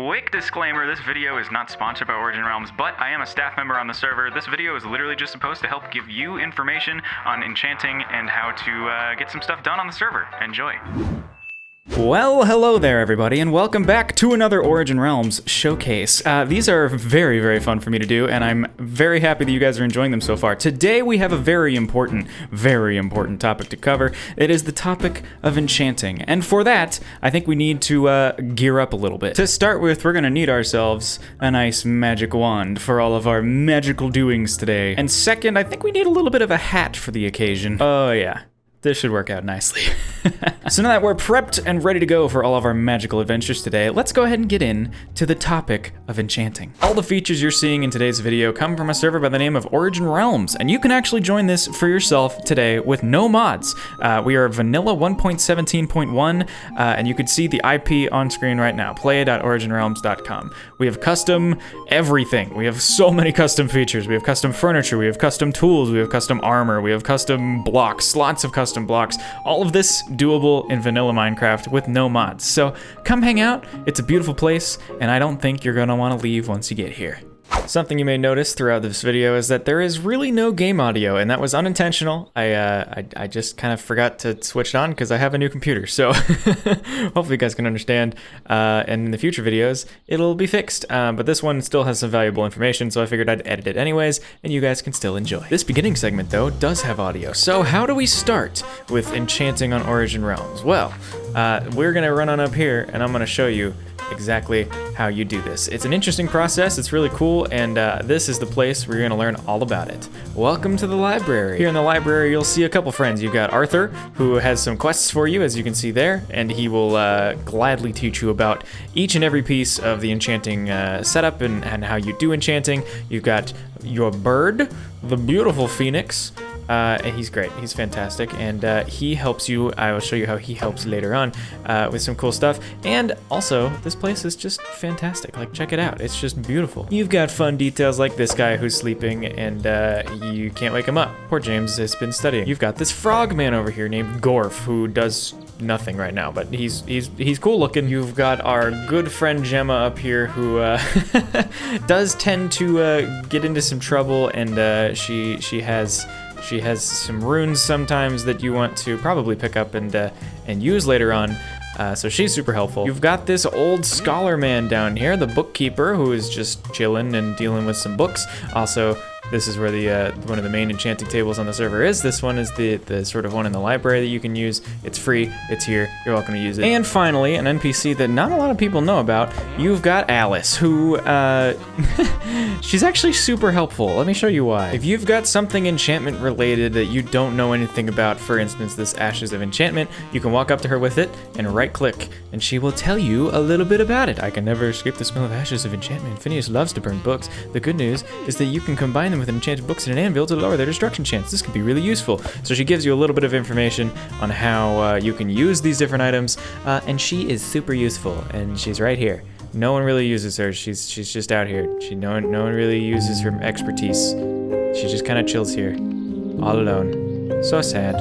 quick disclaimer, this video is not sponsored by Origin Realms, but I am a staff member on the server. This video is literally just supposed to help give you information on enchanting and how to get some stuff done on the server. Enjoy. Well, hello there everybody, and welcome back to another Origin Realms showcase. These are very, very fun for me to do, and I'm very happy that you guys are enjoying them so far. Today we have a very important topic to cover. It is the topic of enchanting, and for that, I think we need to gear up a little bit. To start with, we're gonna need ourselves a nice magic wand for all of our magical doings today. And second, I think we need a little bit of a hat for the occasion. Oh yeah. This should work out nicely. So now that we're prepped and ready to go for all of our magical adventures today, let's go ahead and get in to the topic of enchanting. All the features you're seeing in today's video come from a server by the name of Origin Realms, and you can actually join this for yourself today with no mods. We are vanilla 1.17.1, and you can see the IP on screen right now, play.originrealms.com. We have custom everything. We have so many custom features. We have custom furniture, we have custom tools, we have custom armor, we have custom blocks, lots of custom blocks, all of this doable in vanilla Minecraft with no mods. So come hang out, it's a beautiful place, and I don't think you're gonna wanna leave once you get here. Something you may notice throughout this video is that there is really no game audio, and that was unintentional. I just kind of forgot to switch it on because I have a new computer, so hopefully you guys can understand, and in the future videos it'll be fixed, but this one still has some valuable information, so I figured I'd edit it anyways, and you guys can still enjoy. This beginning segment, though, does have audio, so how do we start with enchanting on Origin Realms? Well, we're gonna run on up here, and I'm gonna show you exactly how you do this. It's an interesting process, it's really cool, and this is the place where you're gonna learn all about it. Welcome to the library. Here in the library, you'll see a couple friends. You've got Arthur, who has some quests for you, as you can see there, and he will gladly teach you about each and every piece of the enchanting setup and how you do enchanting. You've got your bird, the beautiful Phoenix. He's great, he's fantastic, and he helps you. I will show you how he helps later on with some cool stuff. And also, this place is just fantastic. Like, check it out, it's just beautiful. You've got fun details like this guy who's sleeping and you can't wake him up. Poor James has been studying. You've got this frog man over here named Gorf, who does nothing right now, but he's cool looking. You've got our good friend Gemma up here, who does tend to get into some trouble, and she has some runes sometimes that you want to probably pick up and use later on. So she's super helpful. You've got this old scholar man down here, the bookkeeper, who is just chilling and dealing with some books. Also, this is where the one of the main enchanting tables on the server is. This one is the sort of one in the library that you can use. It's free, it's here, you're welcome to use it. And finally, an NPC that not a lot of people know about, you've got Alice, who, she's actually super helpful. Let me show you why. If you've got something enchantment related that you don't know anything about, for instance, this Ashes of Enchantment, you can walk up to her with it and right click, and she will tell you a little bit about it. I can never escape the smell of Ashes of Enchantment. Phineas loves to burn books. The good news is that you can combine them with enchanted books and an anvil to lower their destruction chance. This could be really useful. So she gives you a little bit of information on how you can use these different items, and she is super useful, and she's right here. No one really uses her. She's just out here. No one really uses her expertise. She just kind of chills here, all alone. So sad.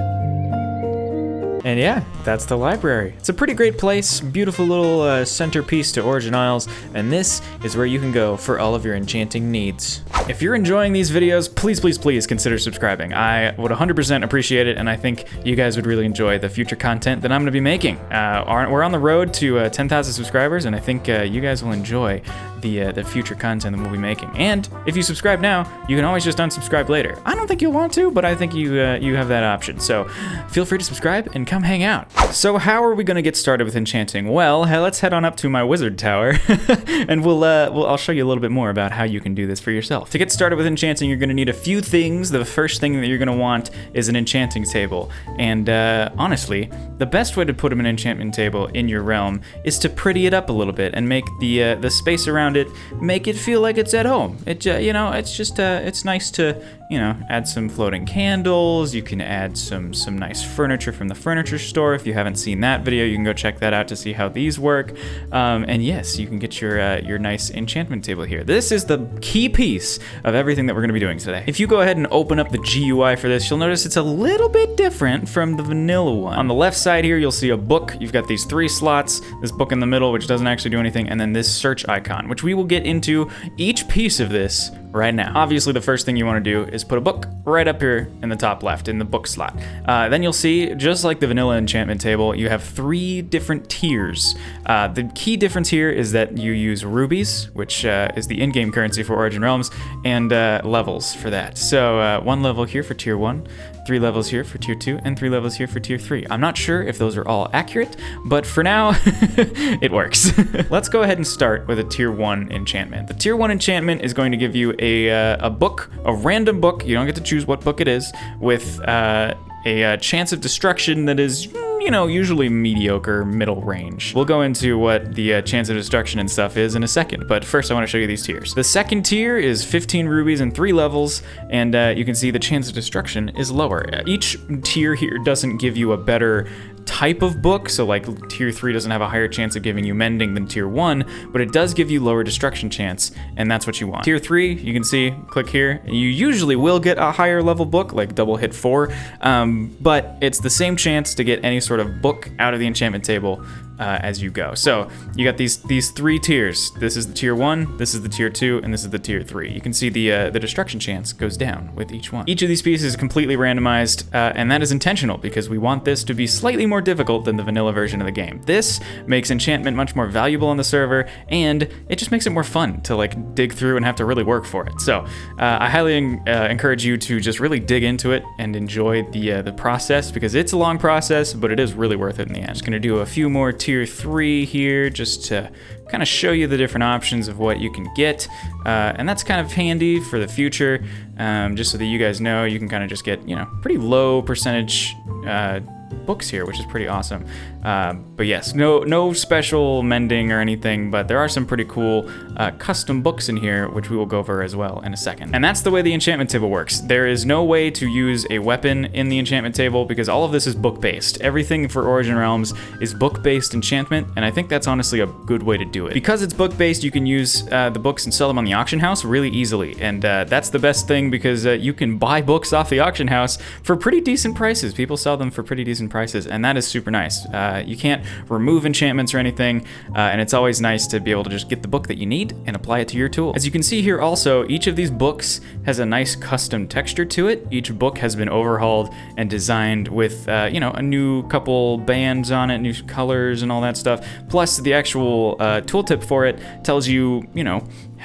And yeah, that's the library. It's a pretty great place, beautiful little centerpiece to Origin Isles, and this is where you can go for all of your enchanting needs. If you're enjoying these videos, please, please, please consider subscribing. I would 100% appreciate it, and I think you guys would really enjoy the future content that I'm gonna be making. We're on the road to 10,000 subscribers, and I think you guys will enjoy the future content that we'll be making. And if you subscribe now, you can always just unsubscribe later. I don't think you'll want to, but I think you have that option. So feel free to subscribe and come hang out. So how are we gonna get started with enchanting? Well, let's head on up to my wizard tower, and I'll show you a little bit more about how you can do this for yourself. To get started with enchanting, you're gonna need a few things. The first thing that you're gonna want is an enchanting table. And honestly, the best way to put an enchantment table in your realm is to pretty it up a little bit and make the space around around it, make it feel like it's at home. It's just it's nice to, add some floating candles. You can add some nice furniture from the furniture store. If you haven't seen that video, you can go check that out to see how these work. And yes, you can get your nice enchantment table here. This is the key piece of everything that we're going to be doing today. If you go ahead and open up the GUI for this, you'll notice it's a little bit different from the vanilla one. On the left side here, you'll see a book. You've got these 3 slots, this book in the middle, which doesn't actually do anything, and then this search icon, which we will get into each piece of this right now. Obviously, the first thing you want to do is put a book right up here in the top left in the book slot. Then you'll see, just like the vanilla enchantment table, you have 3 different tiers. The key difference here is that you use rubies, which is the in-game currency for Origin Realms, and levels for that. So 1 level here for tier 1, 3 levels here for tier 2, and 3 levels here for tier 3. I'm not sure if those are all accurate, but for now, it works. Let's go ahead and start with a tier 1 enchantment. The tier 1 enchantment is going to give you a book, a random book. You don't get to choose what book it is, with a chance of destruction that is, usually mediocre, middle range. We'll go into what the chance of destruction and stuff is in a second, but first I want to show you these tiers. The second tier is 15 rubies and 3 levels, and you can see the chance of destruction is lower. Each tier here doesn't give you a better type of book, so like tier 3 doesn't have a higher chance of giving you mending than tier 1, but it does give you lower destruction chance, and that's what you want. Tier 3, you can see, click here, you usually will get a higher level book, like double hit 4, but it's the same chance to get any sort of book out of the enchantment table as you go. So you got these 3 tiers. This is the tier 1, this is the tier 2, and this is the tier 3. You can see the destruction chance goes down with each one. Each of these pieces is completely randomized, and that is intentional because we want this to be slightly more difficult than the vanilla version of the game. This makes enchantment much more valuable on the server, and it just makes it more fun to like dig through and have to really work for it. So I highly encourage you to just really dig into it and enjoy the process, because it's a long process, but it is really worth it in the end. Just gonna do a few more tier 3 here just to kind of show you the different options of what you can get, and that's kind of handy for the future, just so that you guys know you can kind of just get pretty low percentage books here, which is pretty awesome. But yes, no special mending or anything, but there are some pretty cool custom books in here, which we will go over as well in a second. And that's the way the enchantment table works. There is no way to use a weapon in the enchantment table because all of this is book-based. Everything for Origin Realms is book-based enchantment, and I think that's honestly a good way to do it. Because it's book-based, you can use the books and sell them on the auction house really easily, and that's the best thing because you can buy books off the auction house for pretty decent prices. People sell them for pretty decent prices, and that is super nice. You can't remove enchantments or anything, and it's always nice to be able to just get the book that you need and apply it to your tool. As you can see here also, each of these books has a nice custom texture to it. Each book has been overhauled and designed with, a new couple bands on it, new colors and all that stuff. Plus the actual tooltip for it tells you,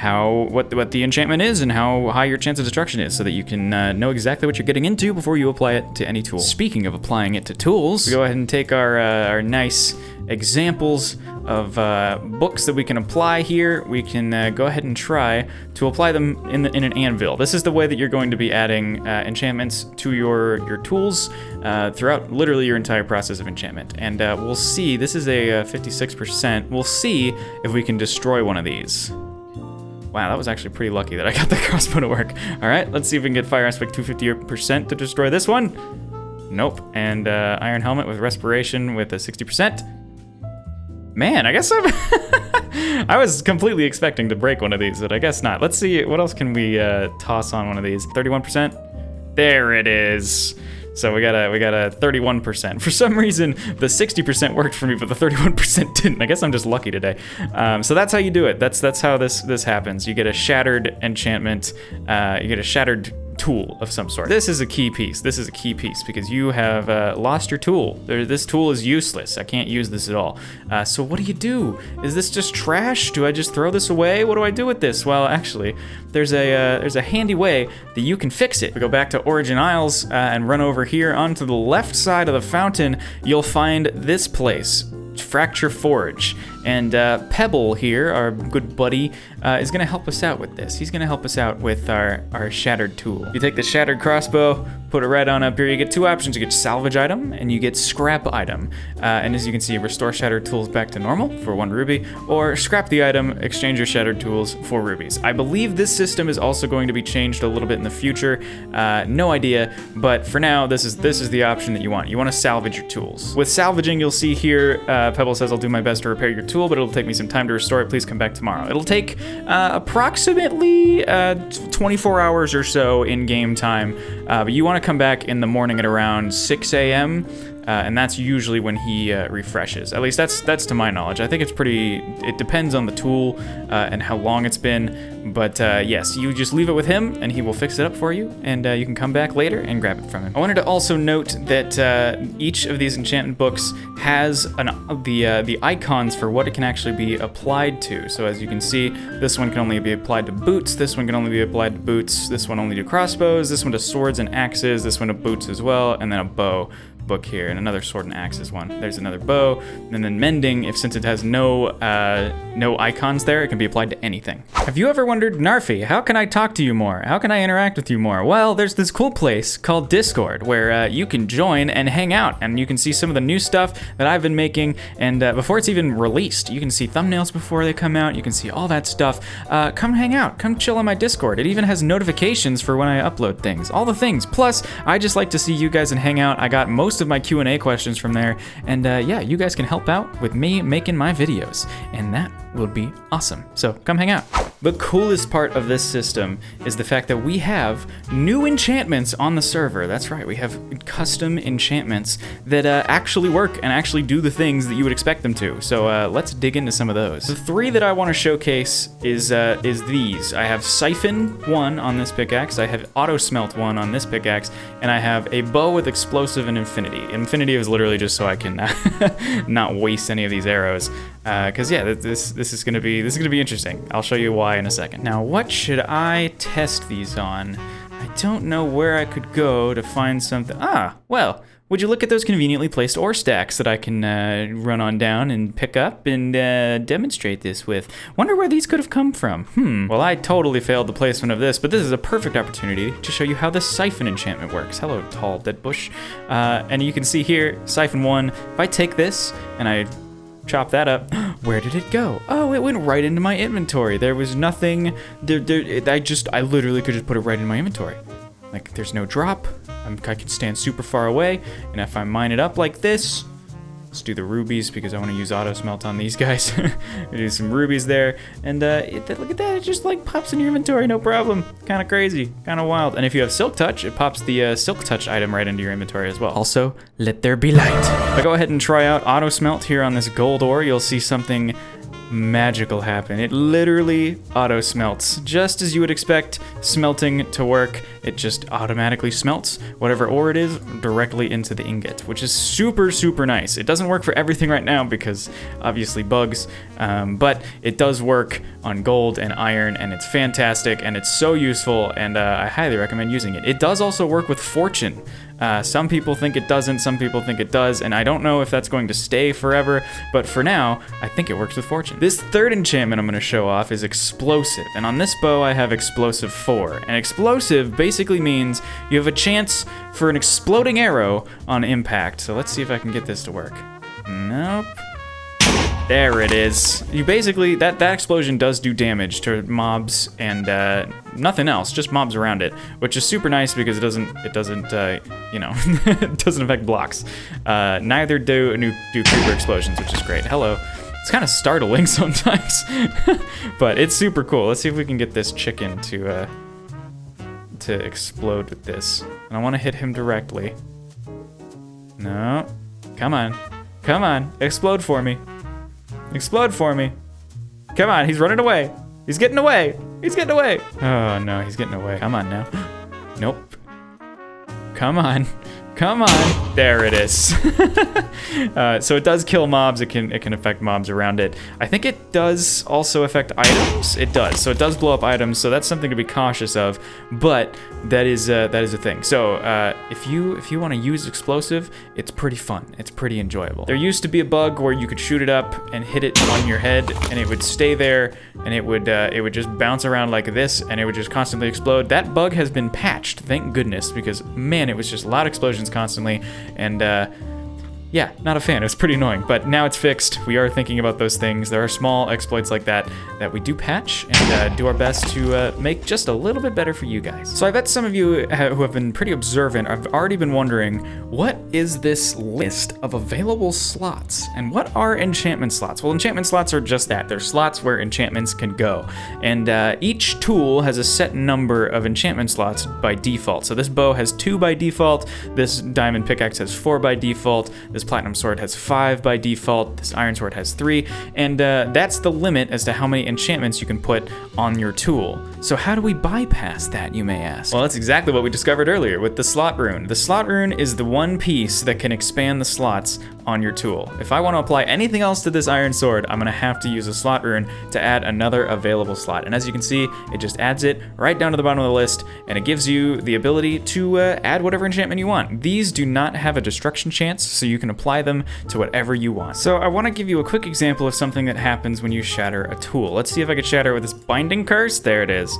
what the enchantment is and how high your chance of destruction is, so that you can know exactly what you're getting into before you apply it to any tool. Speaking of applying it to tools, we go ahead and take our nice examples of books that we can apply here. We can go ahead and try to apply them in an anvil. This is the way that you're going to be adding enchantments to your tools throughout literally your entire process of enchantment. And we'll see, this is a 56%. We'll see if we can destroy one of these. Wow, that was actually pretty lucky that I got the crossbow to work. All right, let's see if we can get fire aspect 250% to destroy this one. Nope, and iron helmet with respiration with a 60%. Man, I guess I was completely expecting to break one of these, but I guess not. Let's see, what else can we toss on one of these? 31%? There it is. So we got a 31%. For some reason, the 60% worked for me, but the 31% didn't. I guess I'm just lucky today. So that's how you do it. That's how this happens. You get a shattered enchantment. You get a shattered tool of some sort. This is a key piece. This is a key piece because you have lost your tool. This tool is useless. I can't use this at all. So what do? Is this just trash? Do I just throw this away? What do I do with this? Well, actually, there's a handy way that you can fix it. We go back to Origin Isles and run over here onto the left side of the fountain. You'll find this place, Fracture Forge, And Pebble here, our good buddy, is going to help us out with this. He's going to help us out with our Shattered Tool. You take the Shattered Crossbow, put it right on up here. You get two options. You get Salvage Item, and you get Scrap Item. And as you can see, restore Shattered Tools back to normal for 1 ruby, or scrap the item, exchange your Shattered Tools for rubies. I believe this system is also going to be changed a little bit in the future. No idea, but for now, this is the option that you want. You want to salvage your tools. With salvaging, you'll see here, Pebble says, I'll do my best to repair your tool, but it'll take me some time to restore it. Please come back tomorrow. It'll take approximately 24 hours or so in game time, but you want to come back in the morning at around 6 a.m., and that's usually when he refreshes. At least that's to my knowledge. I think it's it depends on the tool and how long it's been, but yes, you just leave it with him and he will fix it up for you, and you can come back later and grab it from him. I wanted to also note that each of these enchantment books has the icons for what it can actually be applied to. So as you can see, this one can only be applied to boots, this one can only be applied to boots, this one only to crossbows, this one to swords and axes, this one to boots as well, and then a bow book here, and another sword and axes one. There's another bow, and then mending, since it has no icons there, it can be applied to anything. Have you ever wondered, Knarfy, how can I talk to you more? How can I interact with you more? Well, there's this cool place called Discord where you can join and hang out, and you can see some of the new stuff that I've been making, and before it's even released, you can see thumbnails before they come out, you can see all that stuff. Come hang out, come chill on my Discord. It even has notifications for when I upload things, all the things. Plus, I just like to see you guys and hang out. I got most of my Q&A questions from there, and yeah, you guys can help out with me making my videos, and that will be awesome. So come hang out. The coolest part of this system is the fact that we have new enchantments on the server. That's right, we have custom enchantments that actually work and actually do the things that you would expect them to. So let's dig into some of those. The 3 that I want to showcase is these. I have Siphon 1 on this pickaxe, I have Auto Smelt 1 on this pickaxe, and I have a bow with explosive and infinity. Infinity is literally just so I can not waste any of these arrows. Cause yeah, this is gonna be interesting. I'll show you why in a second. Now, what should I test these on? I don't know where I could go to find something. Well, would you look at those conveniently placed ore stacks that I can run on down and pick up and demonstrate this with? Wonder where these could have come from. Well, I totally failed the placement of this, but this is a perfect opportunity to show you how the Siphon enchantment works. Hello, tall dead bush. And you can see here, Siphon 1, if I take this and I chop that up, where did it go? Oh, it went right into my inventory. There was nothing, I literally could just put it right in my inventory. Like, there's no drop. I can stand super far away, and if I mine it up like this, let's do the rubies because I want to use auto smelt on these guys. Do some rubies there, and look at that, it just like pops in your inventory, no problem. Kind of crazy, kind of wild. And if you have Silk Touch, it pops the Silk Touch item right into your inventory as well. Also, let there be light. If I go ahead and try out auto smelt here on this gold ore, you'll see something magical happen. It literally auto smelts. Just as you would expect smelting to work, it just automatically smelts whatever ore it is directly into the ingot, which is super, super nice. It doesn't work for everything right now because obviously bugs, but it does work on gold and iron, and it's fantastic, and it's so useful, and I highly recommend using it. It does also work with fortune. Some people think it doesn't, some people think it does, and I don't know if that's going to stay forever, but for now, I think it works with fortune. This 3rd enchantment I'm going to show off is explosive, and on this bow I have explosive 4. And explosive basically means you have a chance for an exploding arrow on impact. So let's see if I can get this to work. Nope. There it is. You basically, that explosion does do damage to mobs and nothing else, just mobs around it, which is super nice because it doesn't you know, it doesn't affect blocks. Neither do creeper explosions, which is great. Hello. It's kind of startling sometimes, but it's super cool. Let's see if we can get this chicken to explode with this. And I want to hit him directly. No. Come on. Come on. Explode for me. Explode for me. Come on, he's running away. He's getting away. He's getting away. Oh no, he's getting away. Come on now. Nope. Come on. Come on. There it is. So it does kill mobs. It can affect mobs around it. I think it does also affect items. It does. So it does blow up items. So that's something to be cautious of. But that is a thing. So if you want to use explosive, it's pretty fun. It's pretty enjoyable. There used to be a bug where you could shoot it up and hit it on your head, and it would stay there, and it would just bounce around like this, and it would just constantly explode. That bug has been patched, thank goodness, because man, it was just loud explosions constantly, and yeah, not a fan. It was pretty annoying, but now it's fixed. We are thinking about those things. There are small exploits like that we do patch and do our best to make just a little bit better for you guys. So I bet some of you who have been pretty observant have already been wondering, what is this list of available slots? And what are enchantment slots? Well, enchantment slots are just that. They're slots where enchantments can go. And each tool has a set number of enchantment slots by default. So this bow has 2 by default. This diamond pickaxe has 4 by default. This platinum sword has 5 by default, this iron sword has 3, and that's the limit as to how many enchantments you can put on your tool. So how do we bypass that, you may ask? Well, that's exactly what we discovered earlier with the slot rune. The slot rune is the one piece that can expand the slots on your tool. If I want to apply anything else to this iron sword, I'm gonna have to use a slot rune to add another available slot. And as you can see, it just adds it right down to the bottom of the list, and it gives you the ability to add whatever enchantment you want. These do not have a destruction chance, so you can apply them to whatever you want. So I want to give you a quick example of something that happens when you shatter a tool. Let's see if I can shatter with this binding curse. There it is.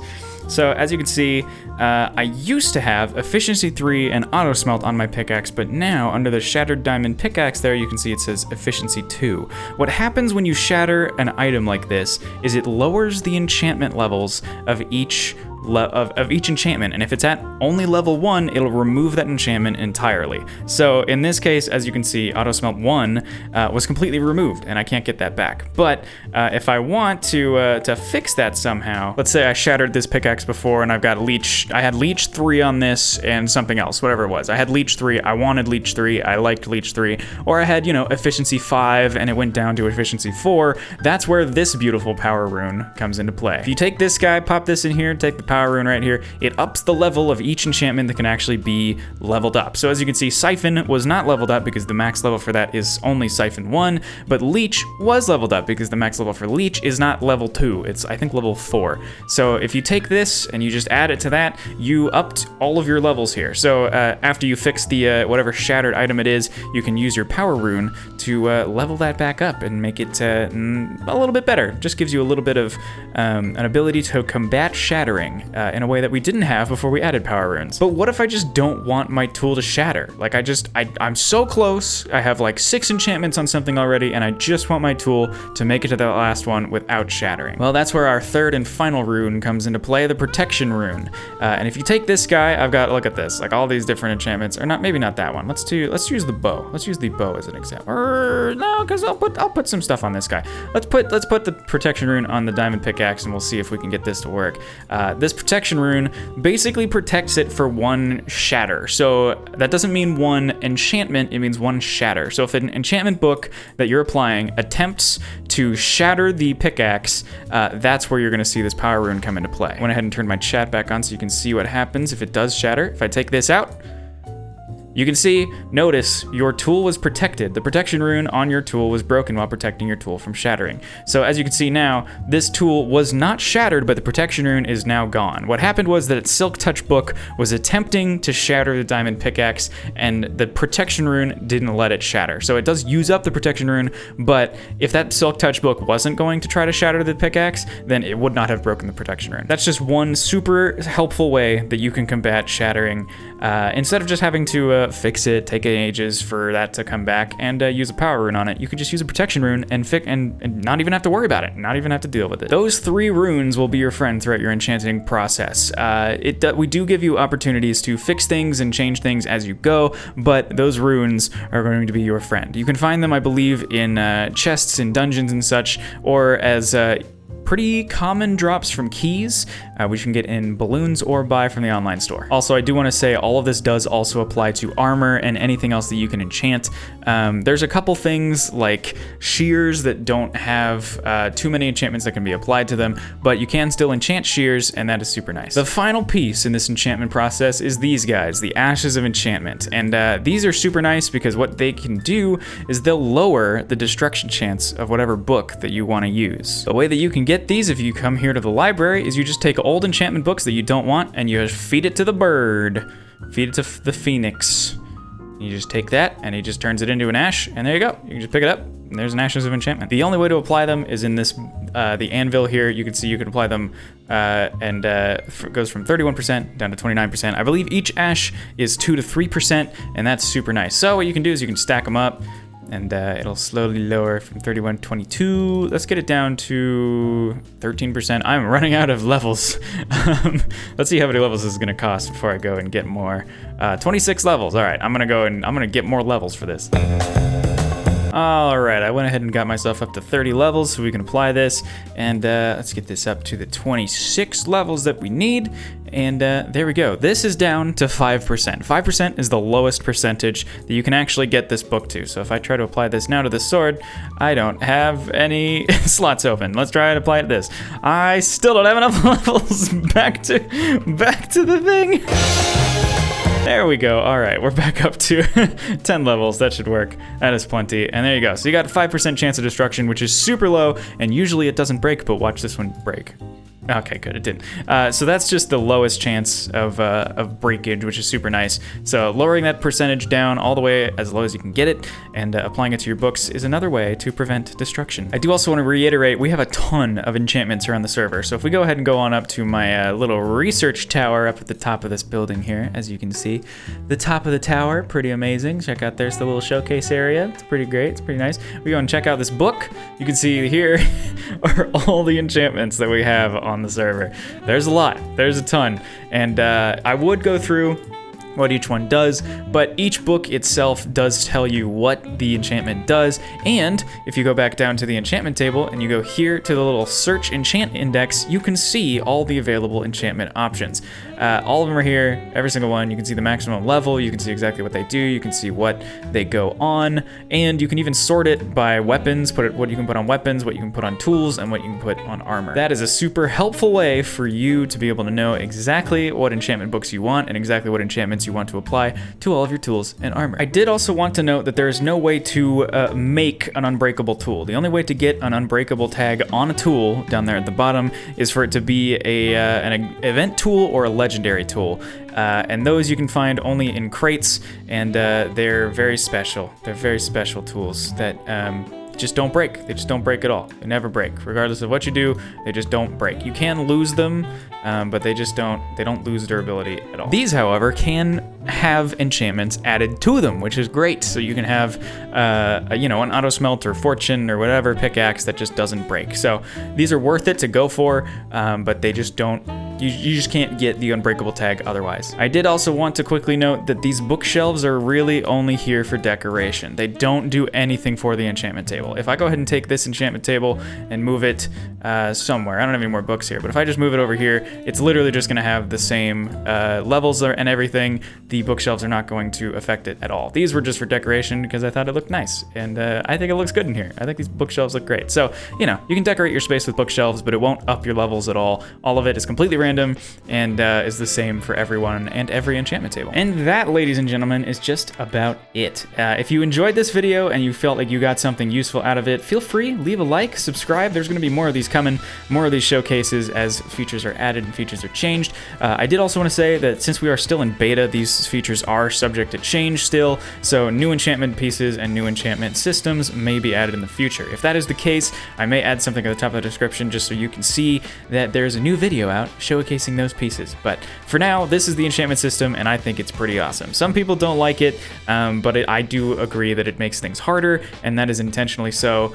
So as you can see, I used to have efficiency 3 and auto smelt on my pickaxe, but now under the shattered diamond pickaxe there, you can see it says efficiency 2. What happens when you shatter an item like this is it lowers the enchantment levels of each enchantment, and if it's at only level 1, it'll remove that enchantment entirely. So in this case, as you can see, auto smelt 1 was completely removed, and I can't get that back. But if I want to fix that somehow, let's say I shattered this pickaxe before, and I've got leech. I had leech 3 on this and something else, whatever it was. I had leech 3. I wanted leech 3. I liked leech 3, or I had efficiency 5, and it went down to efficiency 4. That's where this beautiful power rune comes into play. If you take this guy, pop this in here, take the power rune right here, it ups the level of each enchantment that can actually be leveled up. So as you can see, Siphon was not leveled up because the max level for that is only Siphon 1, but Leech was leveled up because the max level for Leech is not level 2, it's I think level 4. So if you take this and you just add it to that, you upped all of your levels here. So after you fix the whatever shattered item it is, you can use your power rune to level that back up and make it a little bit better. Just gives you a little bit of an ability to combat shattering in a way that we didn't have before we added power runes. But what if I just don't want my tool to shatter? Like I'm so close, I have like 6 enchantments on something already, and I just want my tool to make it to the last one without shattering. Well, that's where our third and final rune comes into play, the protection rune. And if you take this guy, I've got, look at this, like all these different enchantments, or not, maybe not that one. Let's use the bow. Let's use the bow as an example. Or no, because I'll put some stuff on this guy. Let's put the protection rune on the diamond pickaxe, and we'll see if we can get this to work. This protection rune basically protects it for 1 shatter. So that doesn't mean 1 enchantment, it means 1 shatter. So if an enchantment book that you're applying attempts to shatter the pickaxe, that's where you're gonna see this power rune come into play. I went ahead and turned my chat back on so you can see what happens if it does shatter. If I take this out, you can see, notice, your tool was protected. The protection rune on your tool was broken while protecting your tool from shattering. So as you can see now, this tool was not shattered, but the protection rune is now gone. What happened was that its Silk Touch book was attempting to shatter the diamond pickaxe, and the protection rune didn't let it shatter. So it does use up the protection rune, but if that Silk Touch book wasn't going to try to shatter the pickaxe, then it would not have broken the protection rune. That's just one super helpful way that you can combat shattering, instead of just having to fix it, take ages for that to come back, and use a power rune on it. You could just use a protection rune and not even have to worry about it, not even have to deal with it. Those 3 runes will be your friend throughout your enchanting process. We do give you opportunities to fix things and change things as you go, but those runes are going to be your friend. You can find them, I believe, in chests in dungeons and such, or as pretty common drops from keys, which you can get in balloons or buy from the online store. Also, I do want to say all of this does also apply to armor and anything else that you can enchant. There's a couple things like shears that don't have too many enchantments that can be applied to them, but you can still enchant shears, and that is super nice. The final piece in this enchantment process is these guys, the Ashes of Enchantment, and these are super nice because what they can do is they'll lower the destruction chance of whatever book that you want to use. The way that you can get these if you come here to the library is you just take old enchantment books that you don't want and you just feed it to the bird, feed it to the phoenix. You just take that and he just turns it into an ash, and there you go. You can just pick it up and there's an Ashes of Enchantment. The only way to apply them is in this, the anvil here. You can see you can apply them and it goes from 31% down to 29%. I believe each ash is 2 to 3%, and that's super nice. So what you can do is you can stack them up, and it'll slowly lower from 31 to 22. Let's get it down to 13%. I'm running out of levels. Let's see how many levels this is gonna cost before I go and get more. 26 levels. All right, I'm gonna go and I'm gonna get more levels for this. All right, I went ahead and got myself up to 30 levels so we can apply this, and let's get this up to the 26 levels that we need, and there we go. This is down to 5%. 5% is the lowest percentage that you can actually get this book to. So if I try to apply this now to the sword, I don't have any slots open. Let's try and apply it to this. I still don't have enough levels. Back to the thing. There we go. All right, we're back up to 10 levels. That should work. That is plenty. And there you go. So you got 5% chance of destruction, which is super low, and usually it doesn't break, but watch this one break. Okay, good, it didn't. So that's just the lowest chance of breakage, which is super nice. So lowering that percentage down all the way as low as you can get it, and applying it to your books is another way to prevent destruction. I do also want to reiterate, we have a ton of enchantments around the server. So if we go ahead and go on up to my little research tower up at the top of this building here, as you can see, the top of the tower, pretty amazing. Check out, there's the little showcase area. It's pretty great, it's pretty nice. We go and check out this book. You can see here are all the enchantments that we have on the server. There's a lot, there's a ton, and I would go through what each one does, but each book itself does tell you what the enchantment does. And if you go back down to the enchantment table and you go here to the little search enchant index, you can see all the available enchantment options. All of them are here, every single one. You can see the maximum level, you can see exactly what they do, you can see what they go on, and you can even sort it by weapons, what you can put on weapons, what you can put on tools, and what you can put on armor. That is a super helpful way for you to be able to know exactly what enchantment books you want and exactly what enchantments you want to apply to all of your tools and armor. I did also want to note that there is no way to make an unbreakable tool. The only way to get an unbreakable tag on a tool down there at the bottom is for it to be an event tool or a legendary tool. And those you can find only in crates, and they're very special. They're very special tools that just don't break. They just don't break at all. They never break. Regardless of what you do, they just don't break. You can lose them, but they don't lose durability at all. These, however, can have enchantments added to them, which is great. So you can have, an auto smelt or fortune or whatever pickaxe that just doesn't break. So these are worth it to go for, but they just don't. You just can't get the unbreakable tag otherwise. I did also want to quickly note that these bookshelves are really only here for decoration. They don't do anything for the enchantment table. If I go ahead and take this enchantment table and move it somewhere, I don't have any more books here, but if I just move it over here, it's literally just gonna have the same levels and everything. The bookshelves are not going to affect it at all. These were just for decoration because I thought it looked nice, and I think it looks good in here. I think these bookshelves look great. So, you can decorate your space with bookshelves, but it won't up your levels at all. All of it is completely random and is the same for everyone and every enchantment table. And that, ladies and gentlemen, is just about it. If you enjoyed this video and you felt like you got something useful out of it, feel free, leave a like, subscribe. There's going to be more of these coming, more of these showcases as features are added and features are changed. I did also want to say that since we are still in beta, these features are subject to change still, so new enchantment pieces and new enchantment systems may be added in the future. If that is the case, I may add something at the top of the description just so you can see that there's a new video out showcasing those pieces. But for now, this is the enchantment system, and I think it's pretty awesome. Some people don't like it, but I do agree that it makes things harder, and that is intentionally so.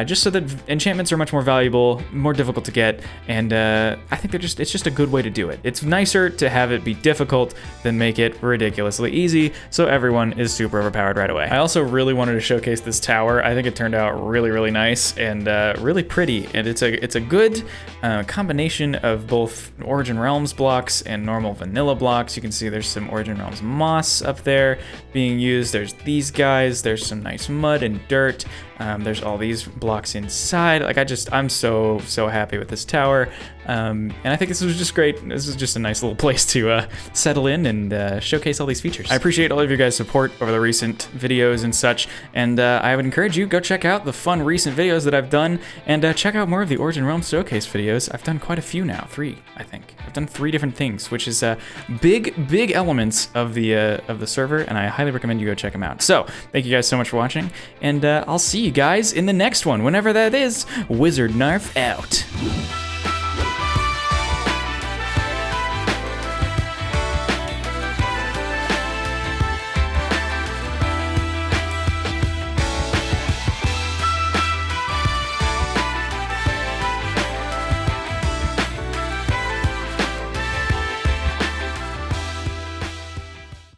just so that enchantments are much more valuable, more difficult to get, and I think it's just a good way to do it. It's nicer to have it be difficult than make it ridiculously easy, so everyone is super overpowered right away. I also really wanted to showcase this tower. I think it turned out really, really nice and really pretty, and it's a good combination of both Origin Realms blocks and normal vanilla blocks. You can see there's some Origin Realms moss up there being used. There's these guys. There's some nice mud and dirt. There's all these blocks inside. Like I'm so happy with this tower. And I think this was just great. This is just a nice little place to settle in and showcase all these features. I appreciate all of your guys' support over the recent videos and such, and I would encourage you, go check out the fun recent videos that I've done, and check out more of the Origin Realms Showcase videos. I've done quite a few now, 3, I think. I've done 3 different things, which is big elements of the server, and I highly recommend you go check them out. So, thank you guys so much for watching, and I'll see you guys in the next one, whenever that is. Wizard Knarf out.